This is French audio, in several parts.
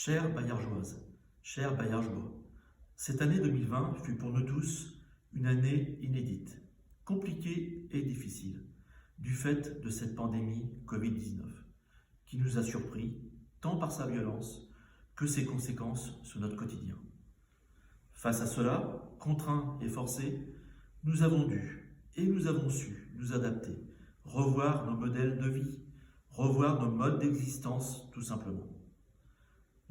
Chère Bayargeoise, chère Bayargeois, cette année 2020 fut pour nous tous une année inédite, compliquée et difficile, du fait de cette pandémie Covid-19, qui nous a surpris tant par sa violence que ses conséquences sur notre quotidien. Face à cela, contraints et forcés, nous avons dû et nous avons su nous adapter, revoir nos modèles de vie, revoir nos modes d'existence tout simplement.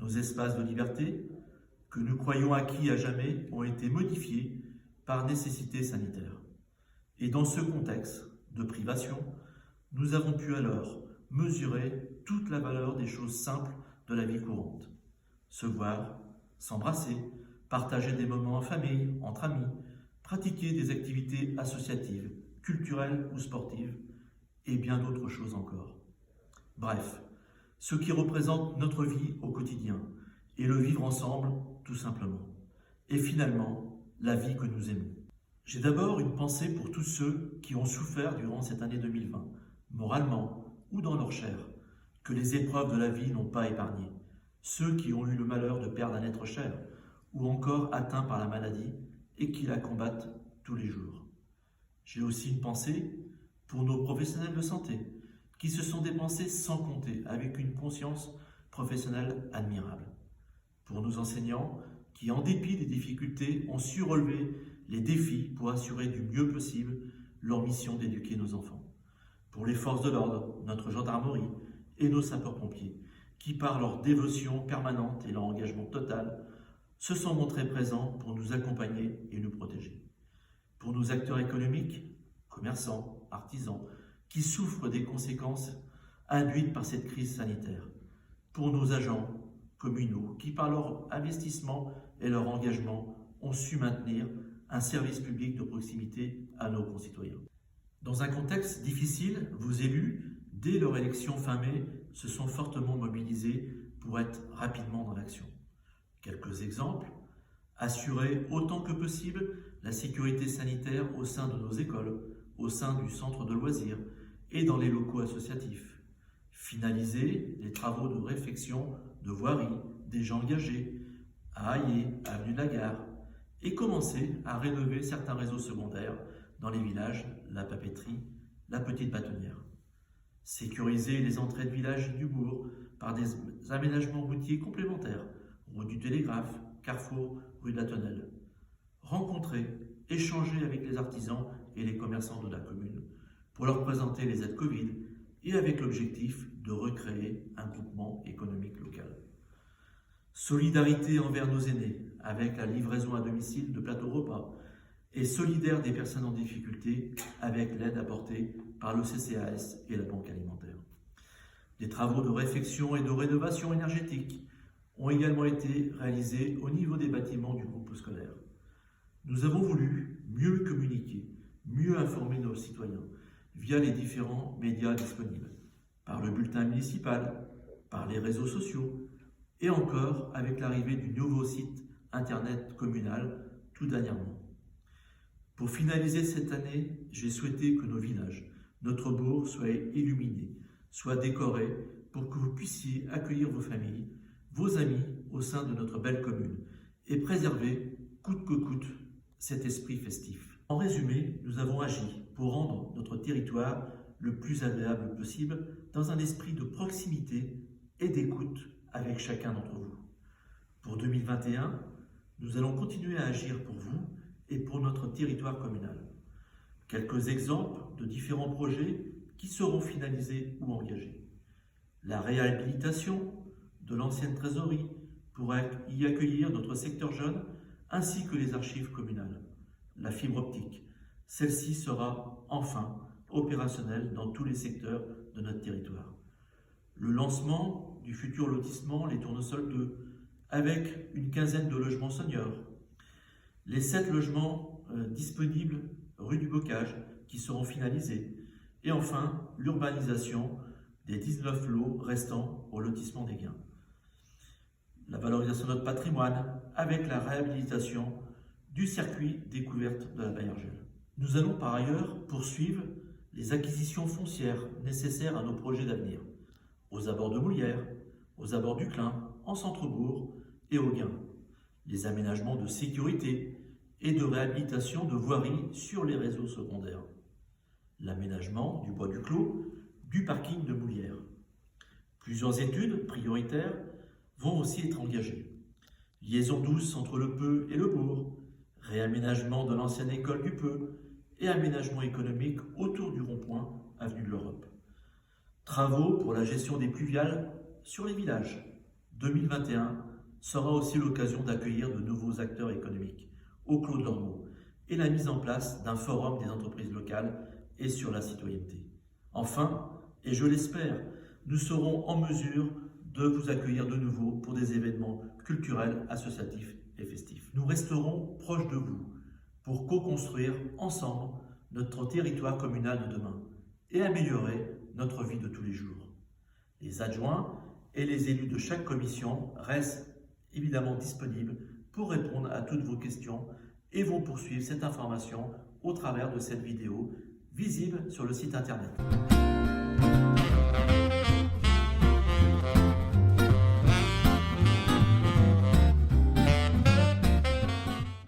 Nos espaces de liberté, que nous croyons acquis à jamais, ont été modifiés par nécessité sanitaire. Et dans ce contexte de privation, nous avons pu alors mesurer toute la valeur des choses simples de la vie courante. Se voir, s'embrasser, partager des moments en famille, entre amis, pratiquer des activités associatives, culturelles ou sportives, et bien d'autres choses encore. Bref, ce qui représente notre vie au quotidien, et le vivre ensemble, tout simplement. Et finalement, la vie que nous aimons. J'ai d'abord une pensée pour tous ceux qui ont souffert durant cette année 2020, moralement ou dans leur chair, que les épreuves de la vie n'ont pas épargné, ceux qui ont eu le malheur de perdre un être cher, ou encore atteints par la maladie et qui la combattent tous les jours. J'ai aussi une pensée pour nos professionnels de santé, qui se sont dépensés sans compter, avec une conscience professionnelle admirable. Pour nos enseignants, qui en dépit des difficultés ont su relever les défis pour assurer du mieux possible leur mission d'éduquer nos enfants. Pour les forces de l'ordre, notre gendarmerie et nos sapeurs-pompiers, qui par leur dévotion permanente et leur engagement total, se sont montrés présents pour nous accompagner et nous protéger. Pour nos acteurs économiques, commerçants, artisans, qui souffrent des conséquences induites par cette crise sanitaire. Pour nos agents communaux, qui par leur investissement et leur engagement ont su maintenir un service public de proximité à nos concitoyens. Dans un contexte difficile, vos élus, dès leur élection fin mai, se sont fortement mobilisés pour être rapidement dans l'action. Quelques exemples: assurer autant que possible la sécurité sanitaire au sein de nos écoles, au sein du centre de loisirs et dans les locaux associatifs. Finaliser les travaux de réfection de voirie déjà engagés à Hayé, avenue de la Gare, et commencer à rénover certains réseaux secondaires dans les villages, la papeterie, la petite bâtonnière. Sécuriser les entrées de villages et du bourg par des aménagements routiers complémentaires, rue du Télégraphe, Carrefour, rue de la Tonnelle. Rencontrer, échanger avec les artisans et les commerçants de la commune pour leur présenter les aides Covid et avec l'objectif de recréer un groupement économique local. Solidarité envers nos aînés avec la livraison à domicile de plateaux repas et solidaire des personnes en difficulté avec l'aide apportée par le CCAS et la Banque alimentaire. Des travaux de réfection et de rénovation énergétique ont également été réalisés au niveau des bâtiments du groupe scolaire. Nous avons voulu mieux communiquer, mieux informer nos citoyens via les différents médias disponibles, par le bulletin municipal, par les réseaux sociaux et encore avec l'arrivée du nouveau site internet communal tout dernièrement. Pour finaliser cette année, j'ai souhaité que nos villages, notre bourg soient illuminés, soient décorés pour que vous puissiez accueillir vos familles, vos amis au sein de notre belle commune et préserver, coûte que coûte, cet esprit festif. En résumé, nous avons agi pour rendre notre territoire le plus agréable possible dans un esprit de proximité et d'écoute avec chacun d'entre vous. Pour 2021, nous allons continuer à agir pour vous et pour notre territoire communal. Quelques exemples de différents projets qui seront finalisés ou engagés. La réhabilitation de l'ancienne trésorerie pour y accueillir notre secteur jeune ainsi que les archives communales. La fibre optique, celle-ci sera enfin opérationnelle dans tous les secteurs de notre territoire. Le lancement du futur lotissement Les Tournesols 2 avec une quinzaine de logements seniors. Les 7 logements disponibles rue du Bocage qui seront finalisés. Et enfin, l'urbanisation des 19 lots restants au lotissement des Gains. La valorisation de notre patrimoine avec la réhabilitation du circuit découverte de la Bayergelle. Nous allons par ailleurs poursuivre les acquisitions foncières nécessaires à nos projets d'avenir, aux abords de Moulières, aux abords du Clin, en centre-bourg et au gain, les aménagements de sécurité et de réhabilitation de voiries sur les réseaux secondaires, l'aménagement du bois du Clos, du parking de Moulières. Plusieurs études prioritaires vont aussi être engagées. Liaison douce entre le Peu et le Bourg, réaménagement de l'ancienne école du Peu et aménagement économique autour du rond-point avenue de l'Europe. Travaux pour la gestion des pluviales sur les villages. 2021 sera aussi l'occasion d'accueillir de nouveaux acteurs économiques au Clos de l'Ormeau et la mise en place d'un forum des entreprises locales et sur la citoyenneté. Enfin, et je l'espère, nous serons en mesure de vous accueillir de nouveau pour des événements culturels, associatifs et festifs. Nous resterons proches de vous pour co-construire ensemble notre territoire communal de demain et améliorer notre vie de tous les jours. Les adjoints et les élus de chaque commission restent évidemment disponibles pour répondre à toutes vos questions et vont poursuivre cette information au travers de cette vidéo visible sur le site internet.